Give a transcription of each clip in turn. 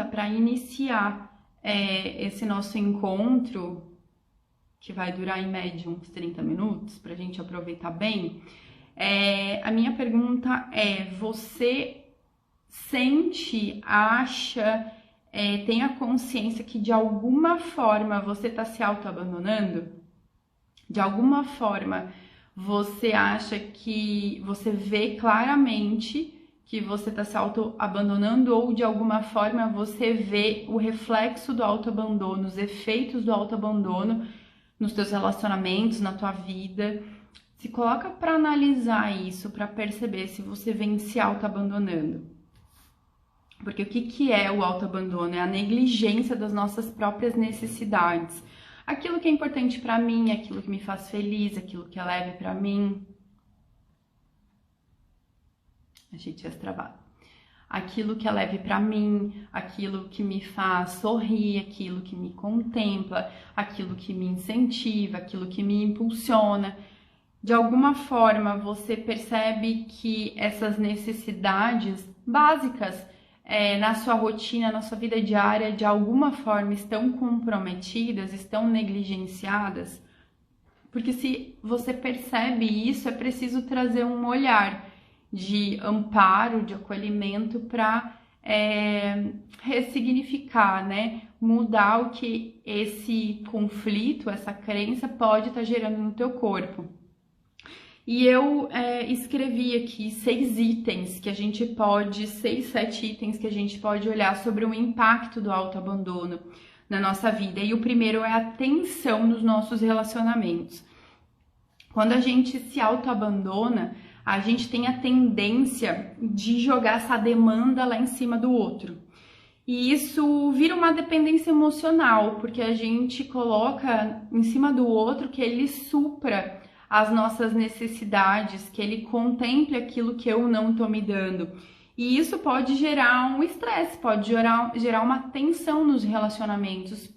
pergunta para iniciar esse nosso encontro, que vai durar em média uns 30 minutos, para a gente aproveitar bem, a minha pergunta é: você sente, acha, tem a consciência que de alguma forma você está se auto-abandonando? De alguma forma você acha que você vê claramente que você está se auto-abandonando, ou de alguma forma você vê o reflexo do auto-abandono, os efeitos do auto-abandono nos teus relacionamentos, na tua vida? Se coloca para analisar isso, para perceber se você vem se auto-abandonando. Porque o que é o auto-abandono? É a negligência das nossas próprias necessidades. Aquilo que é importante para mim, aquilo que me faz feliz, aquilo que é leve para mim. Achei que tinha travado. Aquilo que é leve para mim, aquilo que me faz sorrir, aquilo que me contempla, aquilo que me incentiva, aquilo que me impulsiona. De alguma forma, você percebe que essas necessidades básicas na sua rotina, na sua vida diária, de alguma forma estão comprometidas, estão negligenciadas? Porque se você percebe isso, é preciso trazer um olhar de amparo, de acolhimento para ressignificar, né? Mudar o que esse conflito, essa crença pode estar gerando no teu corpo. E eu escrevi aqui 6 itens que a gente pode, 6, 7 itens que a gente pode olhar sobre o impacto do autoabandono na nossa vida. E o primeiro é a tensão nos nossos relacionamentos. Quando a gente se autoabandona, a gente tem a tendência de jogar essa demanda lá em cima do outro. E isso vira uma dependência emocional, porque a gente coloca em cima do outro que ele supra as nossas necessidades, que ele contemple aquilo que eu não tô me dando. E isso pode gerar um estresse, pode gerar uma tensão nos relacionamentos,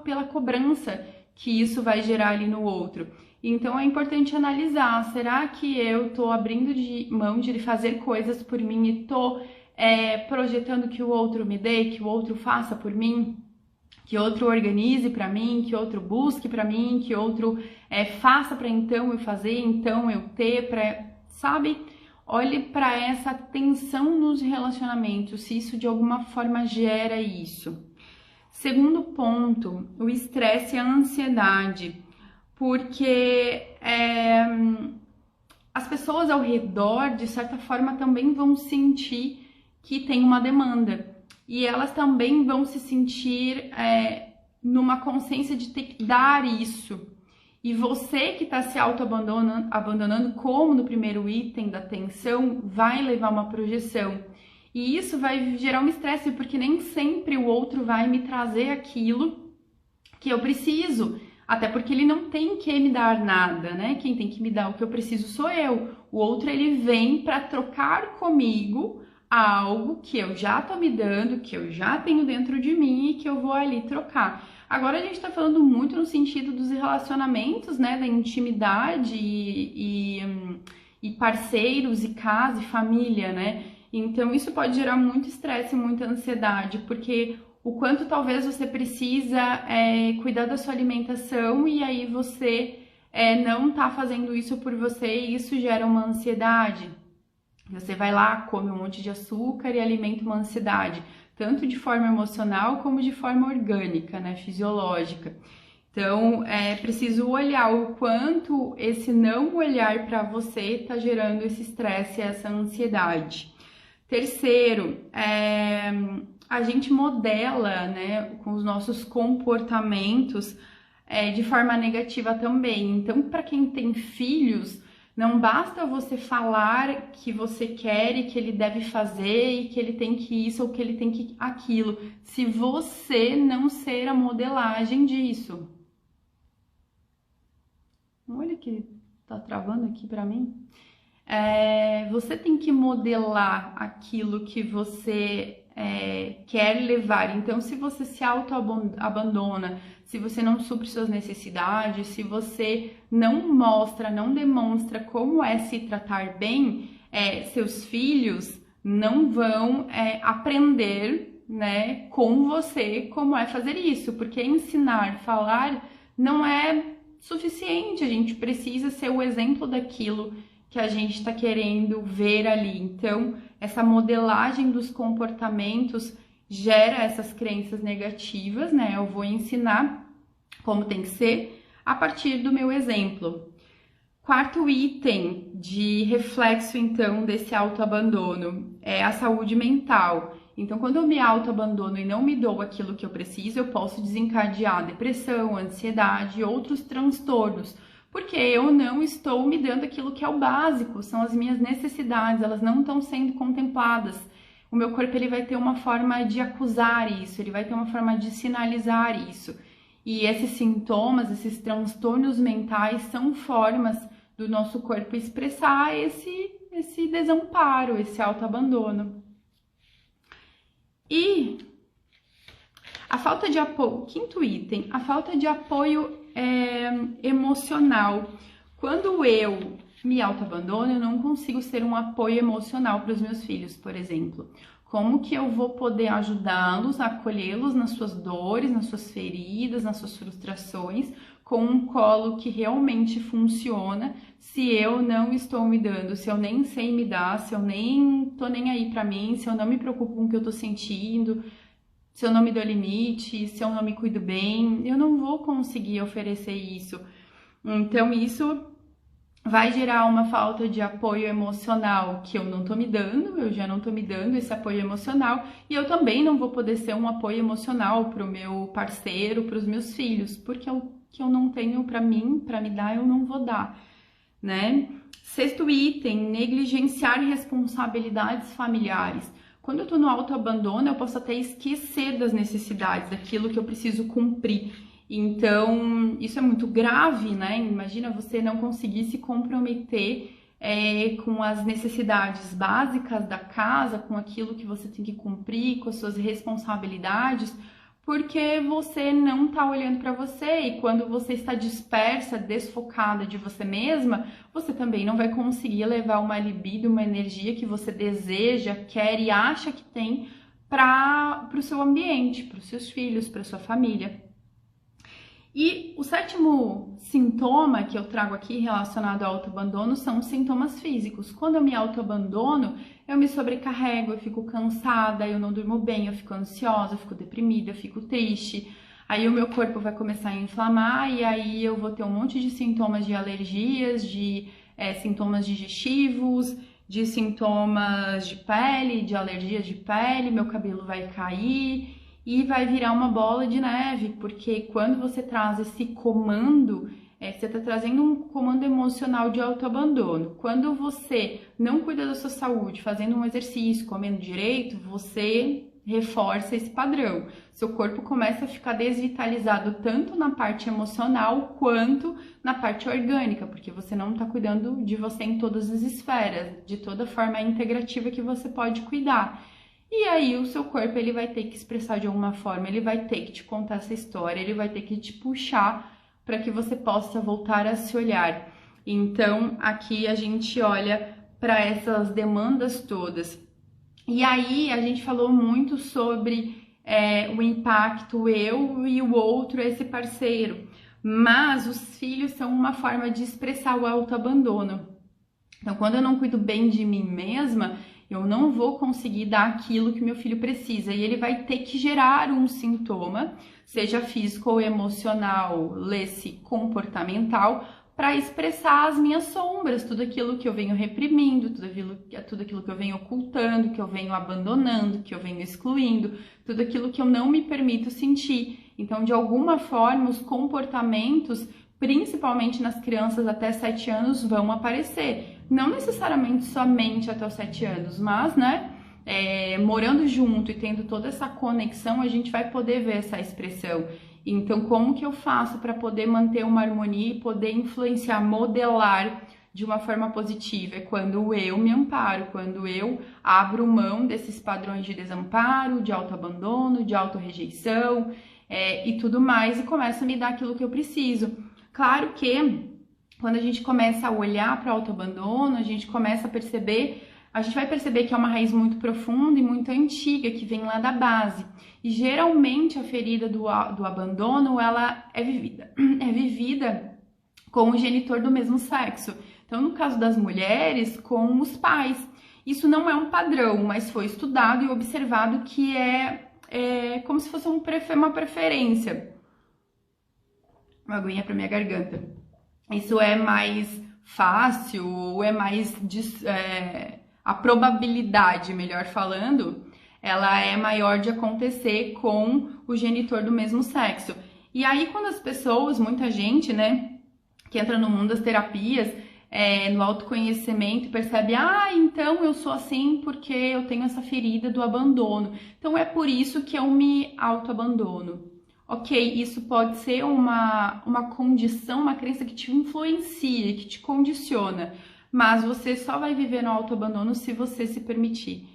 pela cobrança que isso vai gerar ali no outro. Então é importante analisar, será que eu tô abrindo mão de fazer coisas por mim e tô projetando que o outro me dê, que o outro faça por mim? Que outro organize para mim, que outro busque para mim, que outro faça para então eu fazer, então eu ter, sabe? Olhe para essa tensão nos relacionamentos, se isso de alguma forma gera isso. Segundo ponto, o estresse e a ansiedade, porque as pessoas ao redor, de certa forma, também vão sentir que tem uma demanda. E elas também vão se sentir numa consciência de ter que dar isso. E você que está se auto-abandonando, como no primeiro item da tensão, vai levar uma projeção. E isso vai gerar um estresse, porque nem sempre o outro vai me trazer aquilo que eu preciso. Até porque ele não tem que me dar nada, né? Quem tem que me dar o que eu preciso sou eu. O outro, ele vem para trocar comigo algo que eu já tô me dando, que eu já tenho dentro de mim e que eu vou ali trocar. Agora a gente tá falando muito no sentido dos relacionamentos, né, da intimidade e parceiros e casa e família, né? Então isso pode gerar muito estresse e muita ansiedade, porque o quanto talvez você precisa cuidar da sua alimentação e aí você não tá fazendo isso por você e isso gera uma ansiedade. Você vai lá, come um monte de açúcar e alimenta uma ansiedade, tanto de forma emocional como de forma orgânica, né, fisiológica. Então, é preciso olhar o quanto esse não olhar para você está gerando esse estresse e essa ansiedade. Terceiro, a gente modela, né, com os nossos comportamentos de forma negativa também. Então, para quem tem filhos, não basta você falar que você quer e que ele deve fazer e que ele tem que isso ou que ele tem que aquilo, se você não ser a modelagem disso. Olha que tá travando aqui para mim. Você tem que modelar aquilo que você quer levar. Então, se você se auto-abandona, se você não supre suas necessidades, se você não mostra, não demonstra como é se tratar bem, seus filhos não vão aprender né, com você como é fazer isso, porque ensinar, falar não é suficiente, a gente precisa ser o exemplo daquilo que a gente está querendo ver ali. Então, essa modelagem dos comportamentos gera essas crenças negativas, né? Eu vou ensinar como tem que ser a partir do meu exemplo. Quarto item de reflexo, então, desse autoabandono é a saúde mental. Então, quando eu me autoabandono e não me dou aquilo que eu preciso, eu posso desencadear depressão, ansiedade e outros transtornos, porque eu não estou me dando aquilo que é o básico, são as minhas necessidades, elas não estão sendo contempladas. O meu corpo ele vai ter uma forma de acusar isso, ele vai ter uma forma de sinalizar isso. E esses sintomas, esses transtornos mentais são formas do nosso corpo expressar esse desamparo, esse autoabandono. E a falta de apoio, quinto item, a falta de apoio emocional. Quando eu me autoabandono, eu não consigo ser um apoio emocional para os meus filhos, por exemplo. Como que eu vou poder ajudá-los, acolhê-los nas suas dores, nas suas feridas, nas suas frustrações, com um colo que realmente funciona, se eu não estou me dando, se eu nem sei me dar, se eu nem tô nem aí pra mim, se eu não me preocupo com o que eu tô sentindo, se eu não me dou limite, se eu não me cuido bem, eu não vou conseguir oferecer isso. Então, isso vai gerar uma falta de apoio emocional que eu não tô me dando, eu já não tô me dando esse apoio emocional, e eu também não vou poder ser um apoio emocional pro meu parceiro, pros meus filhos, porque o que eu não tenho pra mim, pra me dar, eu não vou dar, né? Sexto item, negligenciar responsabilidades familiares. Quando eu tô no autoabandono, eu posso até esquecer das necessidades, daquilo que eu preciso cumprir. Então, isso é muito grave, né? Imagina você não conseguir se comprometer com as necessidades básicas da casa, com aquilo que você tem que cumprir, com as suas responsabilidades, porque você não tá olhando para você, e quando você está dispersa, desfocada de você mesma, você também não vai conseguir levar uma libido, uma energia que você deseja, quer e acha que tem para o seu ambiente, para os seus filhos, para sua família. E o sétimo sintoma que eu trago aqui relacionado ao autoabandono são os sintomas físicos. Quando eu me autoabandono, eu me sobrecarrego, eu fico cansada, eu não durmo bem, eu fico ansiosa, eu fico deprimida, eu fico triste. Aí o meu corpo vai começar a inflamar e aí eu vou ter um monte de sintomas de alergias, de sintomas digestivos, de sintomas de pele, de alergias de pele, meu cabelo vai cair e vai virar uma bola de neve, porque quando você traz esse comando, você está trazendo um comando emocional de autoabandono. Quando você não cuida da sua saúde, fazendo um exercício, comendo direito, você reforça esse padrão. Seu corpo começa a ficar desvitalizado tanto na parte emocional quanto na parte orgânica, porque você não está cuidando de você em todas as esferas, de toda forma integrativa que você pode cuidar. E aí o seu corpo ele vai ter que expressar de alguma forma, ele vai ter que te contar essa história, ele vai ter que te puxar para que você possa voltar a se olhar. Então aqui a gente olha para essas demandas todas. E aí a gente falou muito sobre o impacto eu e o outro, esse parceiro. Mas os filhos são uma forma de expressar o autoabandono. Então quando eu não cuido bem de mim mesma, eu não vou conseguir dar aquilo que meu filho precisa e ele vai ter que gerar um sintoma, seja físico ou emocional, lê-se comportamental, para expressar as minhas sombras, tudo aquilo que eu venho reprimindo, tudo aquilo que eu venho ocultando, que eu venho abandonando, que eu venho excluindo, tudo aquilo que eu não me permito sentir. Então, de alguma forma, os comportamentos, principalmente nas crianças até 7 anos, vão aparecer. Não necessariamente somente até os 7 anos, mas, né, morando junto e tendo toda essa conexão, a gente vai poder ver essa expressão. Então, como que eu faço para poder manter uma harmonia e poder influenciar, modelar de uma forma positiva? É quando eu me amparo, quando eu abro mão desses padrões de desamparo, de autoabandono, de autorrejeição e tudo mais, e começo a me dar aquilo que eu preciso. Claro que quando a gente começa a olhar para o autoabandono, a gente começa a perceber a gente vai perceber que é uma raiz muito profunda e muito antiga, que vem lá da base. E geralmente a ferida do abandono, ela é vivida com o genitor do mesmo sexo. Então, no caso das mulheres, com os pais. Isso não é um padrão, mas foi estudado e observado que é como se fosse uma preferência. Uma aguinha para minha garganta. Isso é mais fácil, ou é mais... a probabilidade, melhor falando, ela é maior de acontecer com o genitor do mesmo sexo. E aí, quando as pessoas, muita gente, né, que entra no mundo das terapias, no autoconhecimento, percebe, então eu sou assim porque eu tenho essa ferida do abandono. Então é por isso que eu me autoabandono. Ok, isso pode ser uma condição, uma crença que te influencia, que te condiciona, mas você só vai viver no autoabandono se você se permitir.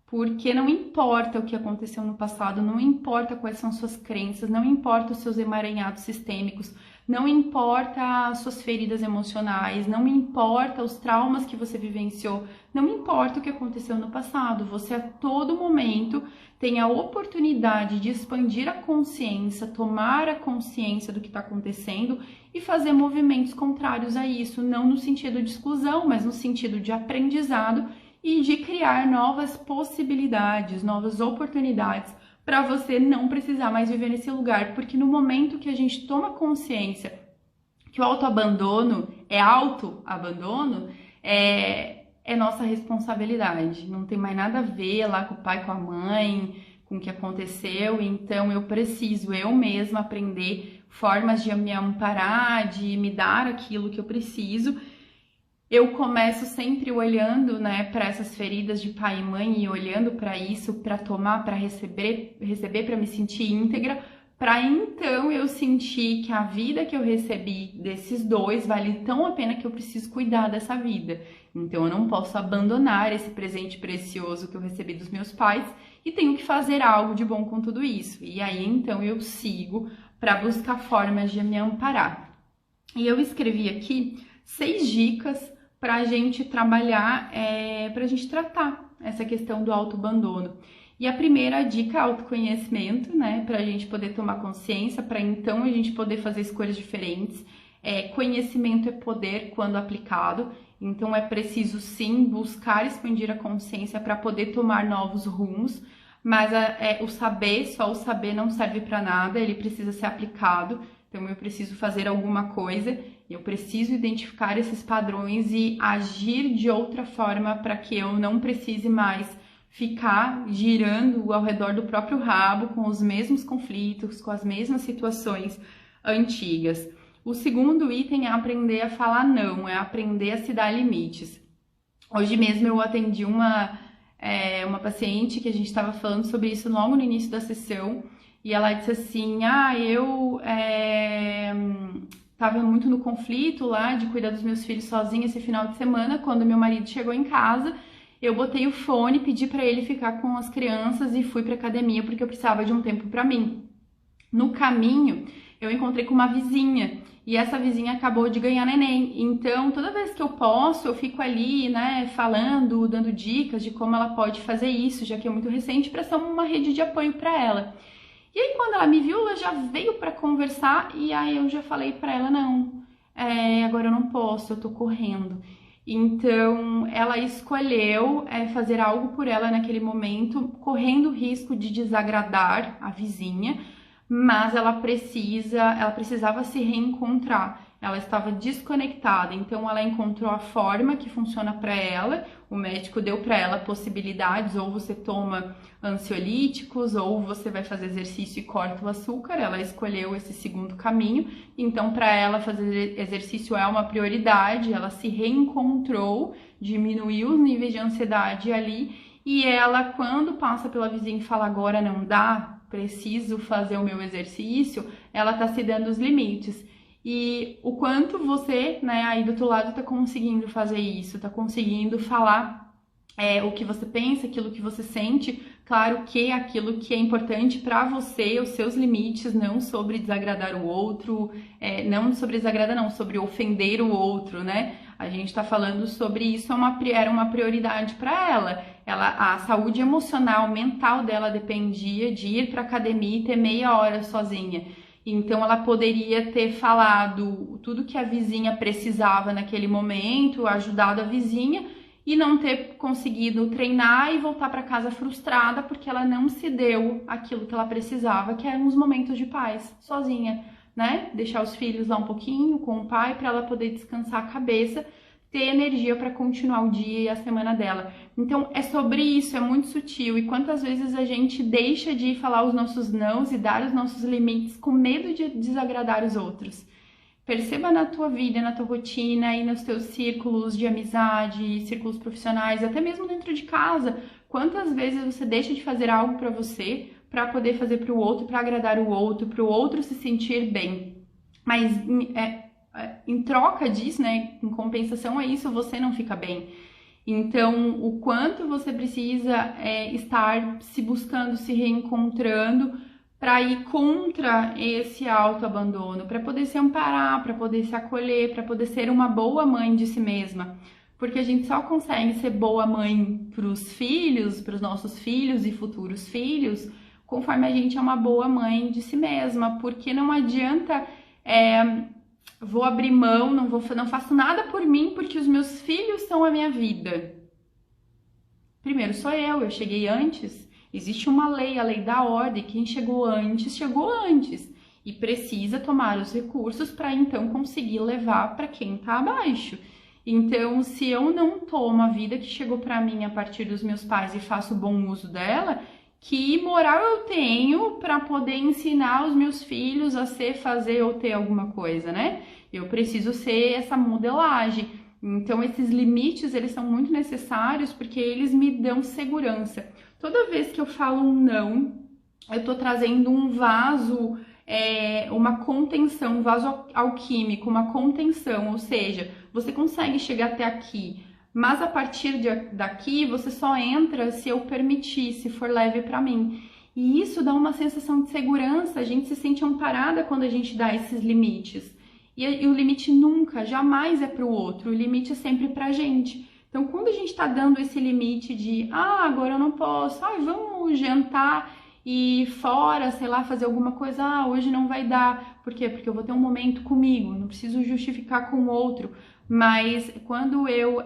Porque não importa o que aconteceu no passado, não importa quais são suas crenças, não importa os seus emaranhados sistêmicos, não importa as suas feridas emocionais, não importa os traumas que você vivenciou, não importa o que aconteceu no passado, você a todo momento tem a oportunidade de expandir a consciência, tomar a consciência do que está acontecendo e fazer movimentos contrários a isso, não no sentido de exclusão, mas no sentido de aprendizado e de criar novas possibilidades, novas oportunidades para você não precisar mais viver nesse lugar, porque no momento que a gente toma consciência que o autoabandono é autoabandono, é nossa responsabilidade, não tem mais nada a ver lá com o pai, com a mãe, com o que aconteceu, então eu preciso eu mesma aprender formas de me amparar, de me dar aquilo que eu preciso. Eu começo sempre olhando, né, para essas feridas de pai e mãe e olhando para isso, para tomar, para receber, para me sentir íntegra, para então eu sentir que a vida que eu recebi desses dois vale tão a pena que eu preciso cuidar dessa vida. Então eu não posso abandonar esse presente precioso que eu recebi dos meus pais e tenho que fazer algo de bom com tudo isso. E aí então eu sigo para buscar formas de me amparar. E eu escrevi aqui 6 dicas para a gente trabalhar, para a gente tratar essa questão do autoabandono. E a primeira dica é autoconhecimento, né? Para a gente poder tomar consciência, para então a gente poder fazer escolhas diferentes. Conhecimento é poder quando aplicado, então é preciso sim buscar expandir a consciência para poder tomar novos rumos, mas só o saber não serve para nada, ele precisa ser aplicado. Então eu preciso fazer alguma coisa, eu preciso identificar esses padrões e agir de outra forma para que eu não precise mais ficar girando ao redor do próprio rabo com os mesmos conflitos, com as mesmas situações antigas. O segundo item é aprender a falar não, é aprender a se dar limites. Hoje mesmo eu atendi uma paciente que a gente estava falando sobre isso logo no início da sessão, e ela disse assim, eu estava muito no conflito lá de cuidar dos meus filhos sozinha esse final de semana, quando meu marido chegou em casa, eu botei o fone, pedi para ele ficar com as crianças e fui para academia porque eu precisava de um tempo para mim. No caminho, eu encontrei com uma vizinha, e essa vizinha acabou de ganhar neném, então toda vez que eu posso, eu fico ali, né, falando, dando dicas de como ela pode fazer isso, já que é muito recente, para ser uma rede de apoio para ela. E aí quando ela me viu, ela já veio para conversar, e aí eu já falei para ela, não, agora eu não posso, eu tô correndo. Então ela escolheu fazer algo por ela naquele momento, correndo o risco de desagradar a vizinha, mas ela precisava se reencontrar. Ela estava desconectada, então ela encontrou a forma que funciona para ela. O médico deu para ela possibilidades, ou você toma ansiolíticos, ou você vai fazer exercício e corta o açúcar. Ela escolheu esse segundo caminho, então para ela fazer exercício é uma prioridade. Ela se reencontrou, diminuiu os níveis de ansiedade ali, e ela, quando passa pela vizinha e fala, agora não dá, preciso fazer o meu exercício, ela tá se dando os limites. E o quanto você, né, aí do outro lado tá conseguindo fazer isso, tá conseguindo falar o que você pensa, aquilo que você sente, claro que aquilo que é importante para você, os seus limites, não sobre desagradar o outro, não sobre desagradar, não, sobre ofender o outro, né? A gente está falando sobre isso, era uma prioridade para ela. A saúde emocional, mental dela dependia de ir para academia e ter meia hora sozinha. Então ela poderia ter falado tudo que a vizinha precisava naquele momento, ajudado a vizinha e não ter conseguido treinar e voltar para casa frustrada porque ela não se deu aquilo que ela precisava, que eram os momentos de paz, sozinha, né? Deixar os filhos lá um pouquinho com o pai para ela poder descansar a cabeça, ter energia para continuar o dia e a semana dela. Então é sobre isso, é muito sutil. E quantas vezes a gente deixa de falar os nossos nãos e dar os nossos limites com medo de desagradar os outros. Perceba na tua vida, na tua rotina e nos teus círculos de amizade, círculos profissionais, até mesmo dentro de casa, quantas vezes você deixa de fazer algo para você para poder fazer para o outro, para agradar o outro se sentir bem. Mas em troca disso, né, em compensação a isso, você não fica bem. Então, o quanto você precisa estar se buscando, se reencontrando para ir contra esse autoabandono, para poder se amparar, para poder se acolher, para poder ser uma boa mãe de si mesma. Porque a gente só consegue ser boa mãe para os filhos, para os nossos filhos e futuros filhos, conforme a gente é uma boa mãe de si mesma. Porque não adianta vou abrir mão, não faço nada por mim porque os meus filhos são a minha vida. Primeiro sou eu cheguei antes. Existe uma lei, a lei da ordem, quem chegou antes e precisa tomar os recursos para então conseguir levar para quem está abaixo. Então, se eu não tomo a vida que chegou para mim a partir dos meus pais e faço bom uso dela, que moral eu tenho para poder ensinar os meus filhos a fazer ou ter alguma coisa, né? Eu preciso ser essa modelagem. Então, esses limites, eles são muito necessários porque eles me dão segurança. Toda vez que eu falo um não, eu tô trazendo um vaso, uma contenção, um vaso alquímico, uma contenção, ou seja, você consegue chegar até aqui, mas a partir daqui você só entra se eu permitir, se for leve para mim. E isso dá uma sensação de segurança, a gente se sente amparada quando a gente dá esses limites. E o limite nunca, jamais é para o outro, o limite é sempre pra gente. Então, quando a gente está dando esse limite de, agora eu não posso, vamos jantar e ir fora, sei lá, fazer alguma coisa, hoje não vai dar. Por quê? Porque eu vou ter um momento comigo, não preciso justificar com o outro. Mas quando eu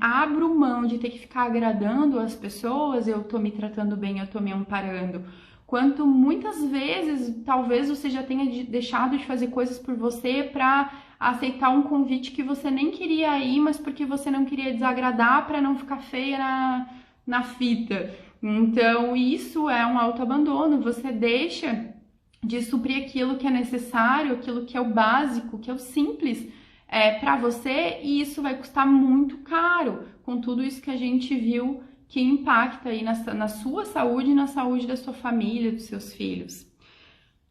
abro mão de ter que ficar agradando as pessoas, eu tô me tratando bem, eu tô me amparando. Quanto muitas vezes, talvez você já tenha deixado de fazer coisas por você para aceitar um convite que você nem queria ir, mas porque você não queria desagradar para não ficar feia na fita. Então, isso é um autoabandono. Você deixa de suprir aquilo que é necessário, aquilo que é o básico, que é o simples para você, e isso vai custar muito caro com tudo isso que a gente viu que impacta aí na sua saúde e na saúde da sua família, dos seus filhos.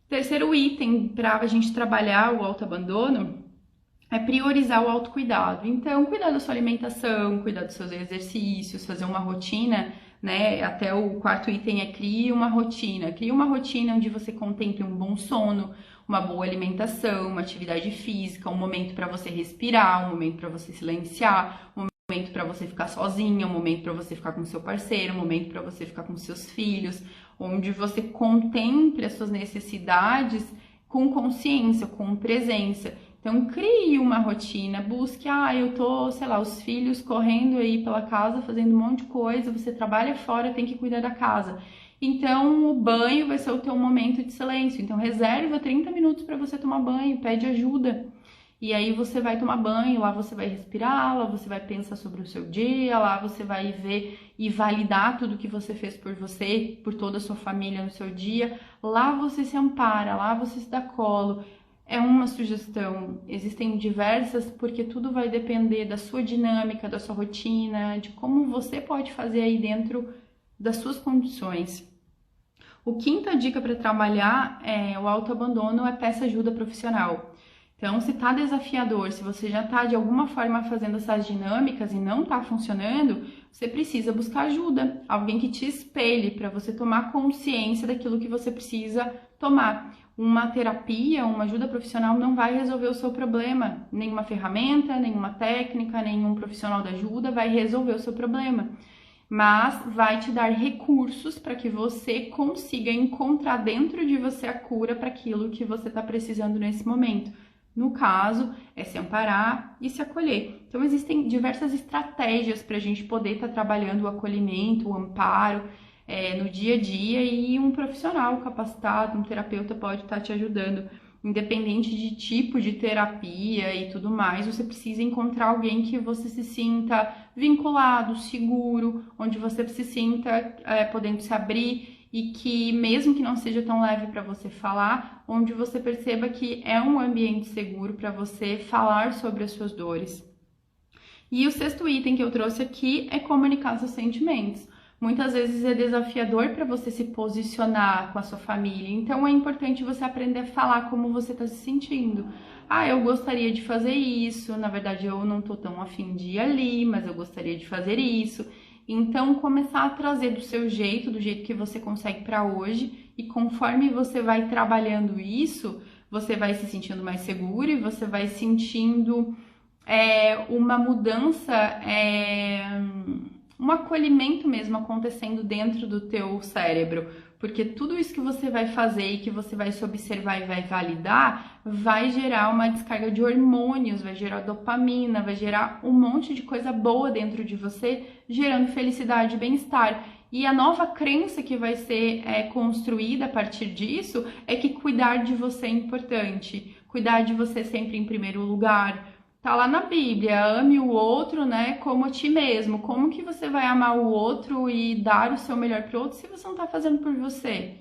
Terceiro item para a gente trabalhar o autoabandono é priorizar o autocuidado. Então, cuidar da sua alimentação, cuidar dos seus exercícios, fazer uma rotina, né? Até o quarto item é crie uma rotina. Crie uma rotina onde você contemple um bom sono, uma boa alimentação, uma atividade física, um momento para você respirar, um momento para você silenciar, um momento para você ficar sozinha, um momento para você ficar com seu parceiro, um momento para você ficar com seus filhos, onde você contemple as suas necessidades com consciência, com presença. Então, crie uma rotina, busque, eu tô, sei lá, os filhos correndo aí pela casa, fazendo um monte de coisa, você trabalha fora, tem que cuidar da casa. Então, o banho vai ser o teu momento de silêncio. Então, reserva 30 minutos para você tomar banho, pede ajuda. E aí você vai tomar banho, lá você vai respirar, lá você vai pensar sobre o seu dia, lá você vai ver e validar tudo que você fez por você, por toda a sua família no seu dia. Lá você se ampara, lá você se dá colo. É uma sugestão, existem diversas, porque tudo vai depender da sua dinâmica, da sua rotina, de como você pode fazer aí dentro das suas condições. O quinta dica para trabalhar o autoabandono é peça ajuda profissional. Então, se tá desafiador, se você já tá de alguma forma fazendo essas dinâmicas e não tá funcionando, você precisa buscar ajuda, alguém que te espelhe para você tomar consciência daquilo que você precisa tomar. Uma terapia, uma ajuda profissional não vai resolver o seu problema. Nenhuma ferramenta, nenhuma técnica, nenhum profissional da ajuda vai resolver o seu problema. Mas vai te dar recursos para que você consiga encontrar dentro de você a cura para aquilo que você está precisando nesse momento. No caso, é se amparar e se acolher. Então, existem diversas estratégias para a gente poder estar trabalhando o acolhimento, o amparo no dia a dia, e um profissional capacitado, um terapeuta pode estar te ajudando. Independente de tipo de terapia e tudo mais, você precisa encontrar alguém que você se sinta vinculado, seguro, onde você se sinta podendo se abrir e que, mesmo que não seja tão leve para você falar, onde você perceba que é um ambiente seguro para você falar sobre as suas dores. E o sexto item que eu trouxe aqui é comunicar seus sentimentos. Muitas vezes é desafiador para você se posicionar com a sua família, então é importante você aprender a falar como você está se sentindo. Ah, eu gostaria de fazer isso, na verdade eu não tô tão afim de ir ali, mas eu gostaria de fazer isso. Então, começar a trazer do seu jeito, do jeito que você consegue para hoje, e conforme você vai trabalhando isso, você vai se sentindo mais seguro e você vai sentindo uma mudança, um acolhimento mesmo acontecendo dentro do teu cérebro, porque tudo isso que você vai fazer e que você vai se observar e vai validar, vai gerar uma descarga de hormônios, vai gerar dopamina, vai gerar um monte de coisa boa dentro de você, gerando felicidade e bem-estar. E a nova crença que vai ser construída a partir disso é que cuidar de você é importante, cuidar de você sempre em primeiro lugar. Tá lá na Bíblia, ame o outro, né, como a ti mesmo. Como que você vai amar o outro e dar o seu melhor pro outro se você não tá fazendo por você?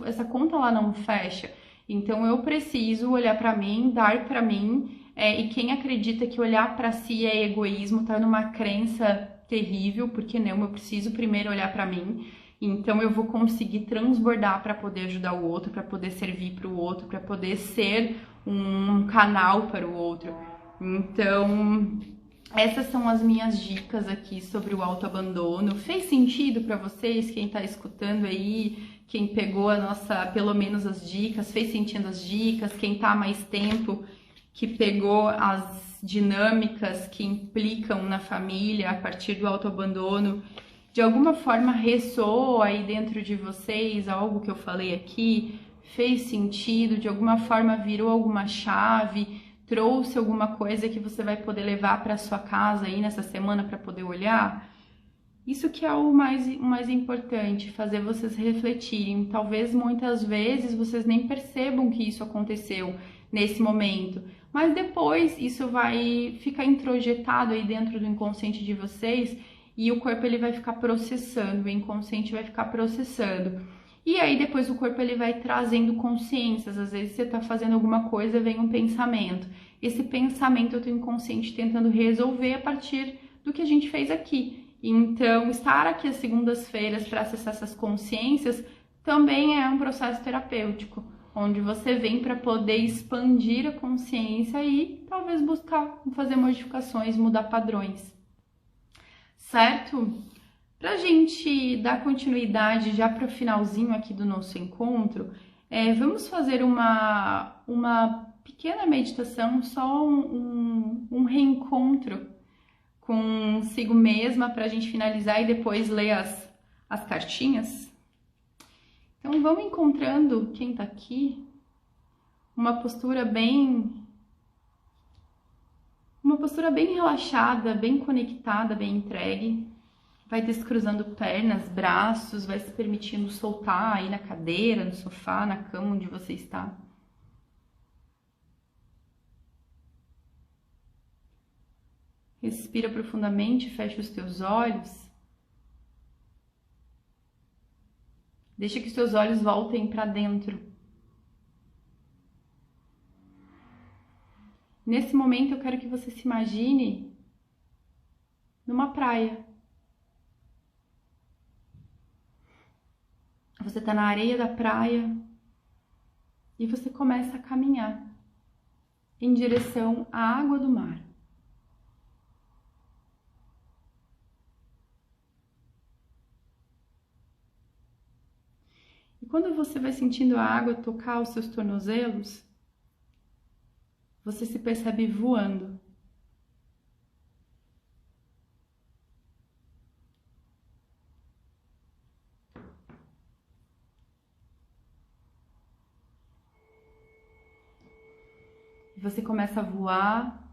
Essa conta lá não fecha. Então eu preciso olhar pra mim, dar pra mim, e quem acredita que olhar pra si é egoísmo, tá numa crença terrível, porque não, eu preciso primeiro olhar pra mim. Então eu vou conseguir transbordar para poder ajudar o outro, para poder servir para o outro, para poder ser um canal para o outro. Então, essas são as minhas dicas aqui sobre o autoabandono. Fez sentido para vocês, quem está escutando aí, quem pegou pelo menos as dicas, fez sentido as dicas, quem está há mais tempo, que pegou as dinâmicas que implicam na família a partir do autoabandono, de alguma forma ressoa aí dentro de vocês algo que eu falei aqui, fez sentido, de alguma forma virou alguma chave, trouxe alguma coisa que você vai poder levar para sua casa aí nessa semana para poder olhar? Isso que é o mais importante, fazer vocês refletirem. Talvez muitas vezes vocês nem percebam que isso aconteceu nesse momento, mas depois isso vai ficar introjetado aí dentro do inconsciente de vocês, e o corpo ele vai ficar processando, o inconsciente vai ficar processando. E aí depois o corpo ele vai trazendo consciências. Às vezes você tá fazendo alguma coisa, vem um pensamento. Esse pensamento é o teu inconsciente tentando resolver a partir do que a gente fez aqui. Então, estar aqui às segundas-feiras para acessar essas consciências também é um processo terapêutico, onde você vem para poder expandir a consciência e talvez buscar fazer modificações, mudar padrões. Certo? Pra gente dar continuidade já para o finalzinho aqui do nosso encontro, vamos fazer uma pequena meditação, só um reencontro consigo mesma para a gente finalizar e depois ler as cartinhas. Então vamos encontrando, quem tá aqui, uma postura bem relaxada, bem conectada, bem entregue. Vai descruzando pernas, braços, vai se permitindo soltar aí na cadeira, no sofá, na cama onde você está. Respira profundamente, fecha os teus olhos. Deixa que os teus olhos voltem para dentro. Nesse momento eu quero que você se imagine numa praia. Você está na areia da praia e você começa a caminhar em direção à água do mar. quando você vai sentindo a água tocar os seus tornozelos, você se percebe voando. E você começa a voar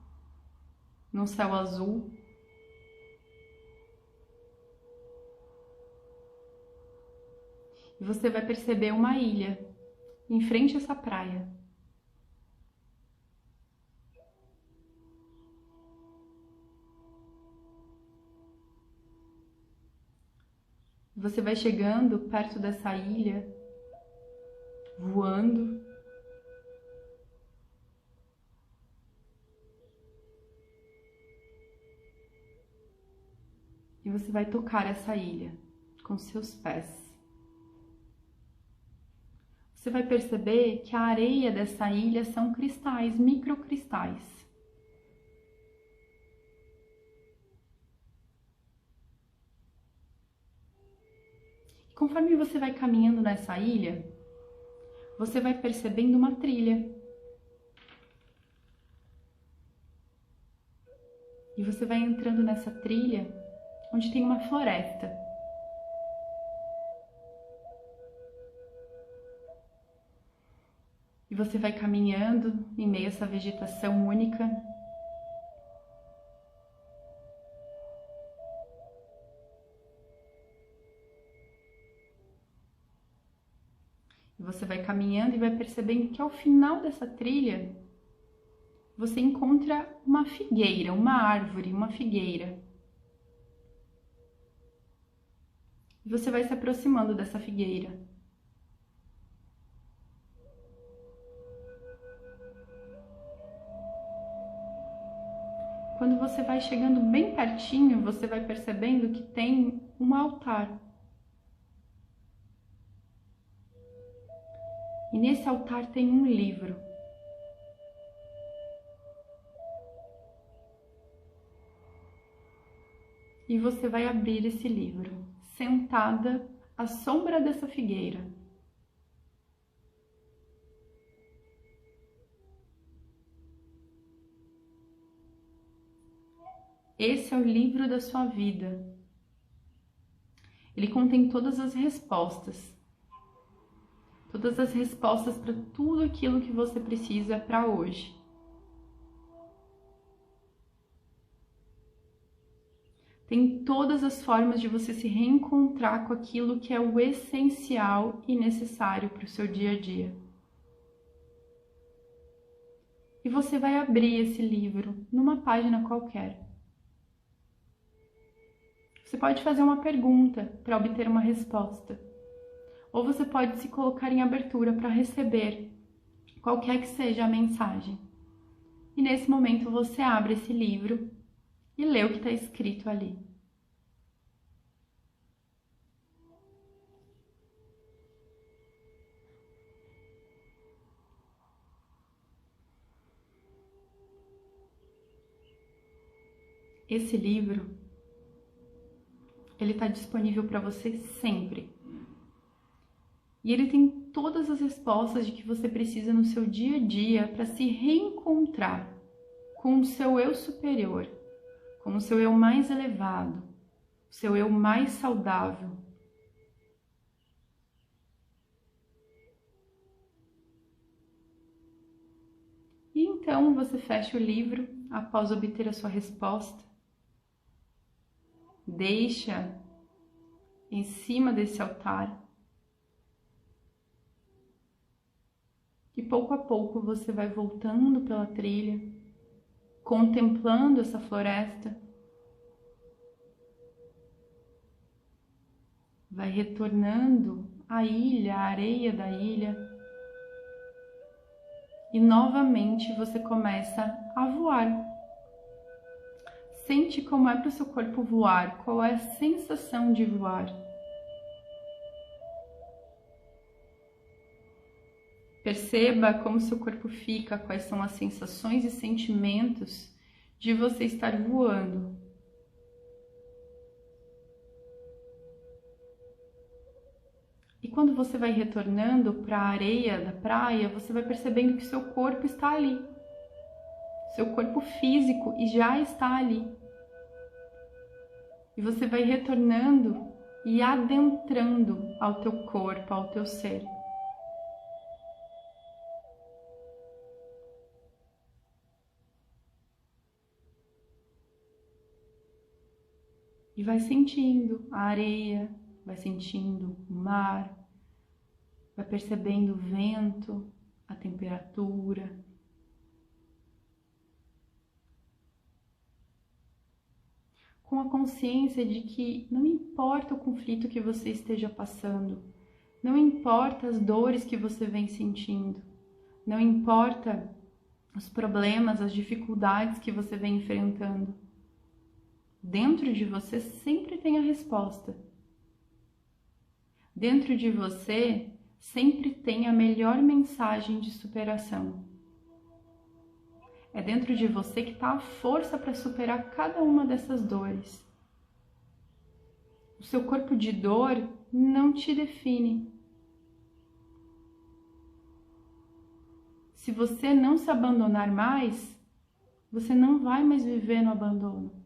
num céu azul. E você vai perceber uma ilha em frente a essa praia. Você vai chegando perto dessa ilha, voando. E você vai tocar essa ilha com seus pés. Você vai perceber que a areia dessa ilha são cristais, microcristais. E conforme você vai caminhando nessa ilha, você vai percebendo uma trilha. E você vai entrando nessa trilha onde tem uma floresta. E você vai caminhando em meio a essa vegetação única. E você vai caminhando e vai percebendo que ao final dessa trilha, você encontra uma figueira, uma árvore, uma figueira. E você vai se aproximando dessa figueira. Quando você vai chegando bem pertinho, você vai percebendo que tem um altar. E nesse altar tem um livro. E você vai abrir esse livro, sentada à sombra dessa figueira. Esse é o livro da sua vida. Ele contém todas as respostas. Todas as respostas para tudo aquilo que você precisa para hoje. Tem todas as formas de você se reencontrar com aquilo que é o essencial e necessário para o seu dia a dia. E você vai abrir esse livro numa página qualquer. Você pode fazer uma pergunta para obter uma resposta. Ou você pode se colocar em abertura para receber qualquer que seja a mensagem. E nesse momento você abre esse livro e lê o que está escrito ali. Esse livro, ele está disponível para você sempre. E ele tem todas as respostas de que você precisa no seu dia a dia para se reencontrar com o seu eu superior, com o seu eu mais elevado, o seu eu mais saudável. E então você fecha o livro após obter a sua resposta, deixa em cima desse altar e pouco a pouco você vai voltando pela trilha, contemplando essa floresta, vai retornando à ilha, à areia da ilha, e novamente você começa a voar. Sente como é para o seu corpo voar, qual é a sensação de voar. Perceba como seu corpo fica, quais são as sensações e sentimentos de você estar voando. E quando você vai retornando para a areia da praia, você vai percebendo que seu corpo está ali. Seu corpo físico e já está ali. E você vai retornando e adentrando ao teu corpo, ao teu ser. E vai sentindo a areia, vai sentindo o mar, vai percebendo o vento, a temperatura. Com a consciência de que não importa o conflito que você esteja passando, não importa as dores que você vem sentindo, não importa os problemas, as dificuldades que você vem enfrentando. Dentro de você sempre tem a resposta. Dentro de você sempre tem a melhor mensagem de superação. É dentro de você que está a força para superar cada uma dessas dores. O seu corpo de dor não te define. Se você não se abandonar mais, você não vai mais viver no abandono.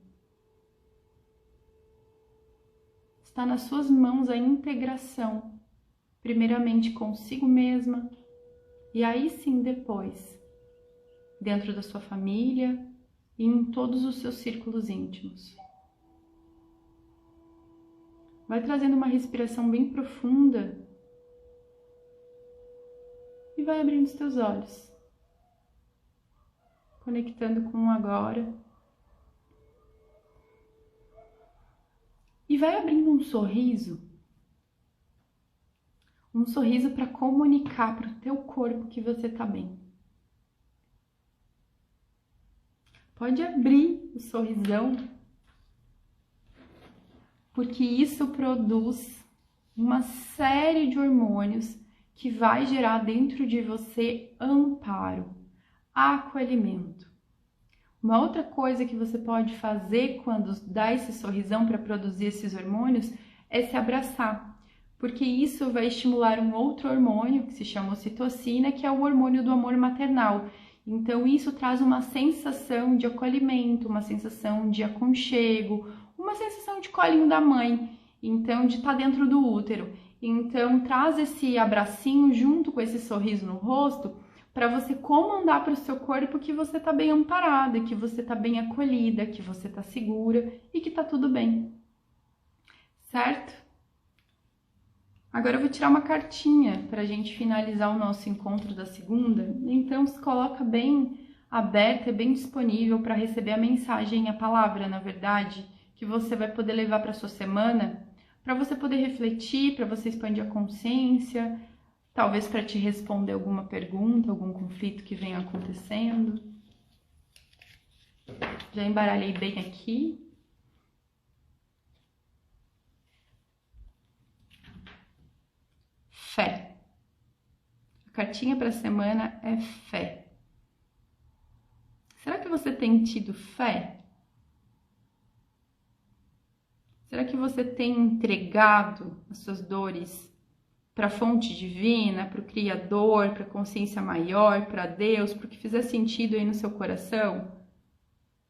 Está nas suas mãos a integração, primeiramente consigo mesma, e aí sim depois, dentro da sua família e em todos os seus círculos íntimos. Vai trazendo uma respiração bem profunda e vai abrindo os teus olhos, conectando com o agora. E vai abrindo um sorriso para comunicar para o teu corpo que você está bem. Pode abrir o sorrisão, porque isso produz uma série de hormônios que vai gerar dentro de você amparo, acolhimento. Uma outra coisa que você pode fazer quando dá esse sorrisão para produzir esses hormônios é se abraçar, porque isso vai estimular um outro hormônio que se chama ocitocina, que é o hormônio do amor maternal. Então isso traz uma sensação de acolhimento, uma sensação de aconchego, uma sensação de colinho da mãe, então de estar dentro do útero. Então traz esse abracinho junto com esse sorriso no rosto, para você comandar para o seu corpo que você está bem amparada, que você está bem acolhida, que você está segura e que está tudo bem. Certo? Agora eu vou tirar uma cartinha para a gente finalizar o nosso encontro da segunda. Então se coloca bem aberta, bem disponível para receber a mensagem, a palavra, na verdade, que você vai poder levar para a sua semana, para você poder refletir, para você expandir a consciência, talvez para te responder alguma pergunta, algum conflito que venha acontecendo. Já embaralhei bem aqui. Fé. A cartinha para a semana é fé. Será que você tem tido fé? Será que você tem entregado as suas dores para a fonte divina, para o Criador, para a consciência maior, para Deus, para o que fizer sentido aí no seu coração?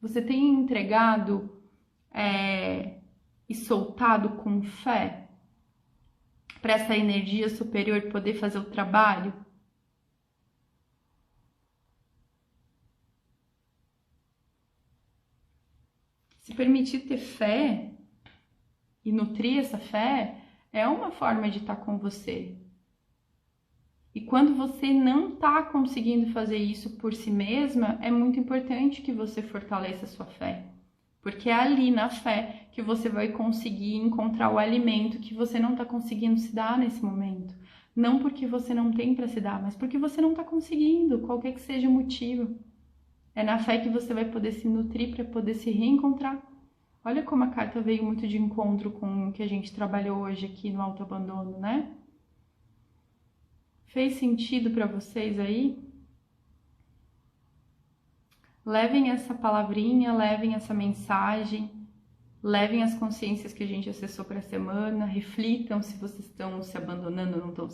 Você tem entregado e soltado com fé para essa energia superior poder fazer o trabalho? Se permitir ter fé e nutrir essa fé é uma forma de estar com você. E quando você não está conseguindo fazer isso por si mesma, é muito importante que você fortaleça a sua fé. Porque é ali na fé que você vai conseguir encontrar o alimento que você não está conseguindo se dar nesse momento. Não porque você não tem para se dar, mas porque você não está conseguindo, qualquer que seja o motivo. É na fé que você vai poder se nutrir para poder se reencontrar. Olha como a carta veio muito de encontro com o que a gente trabalhou hoje aqui no autoabandono, né? Fez sentido para vocês aí? Levem essa palavrinha, levem essa mensagem levem as consciências que a gente acessou para a semana, reflitam se vocês estão se abandonando ou não estão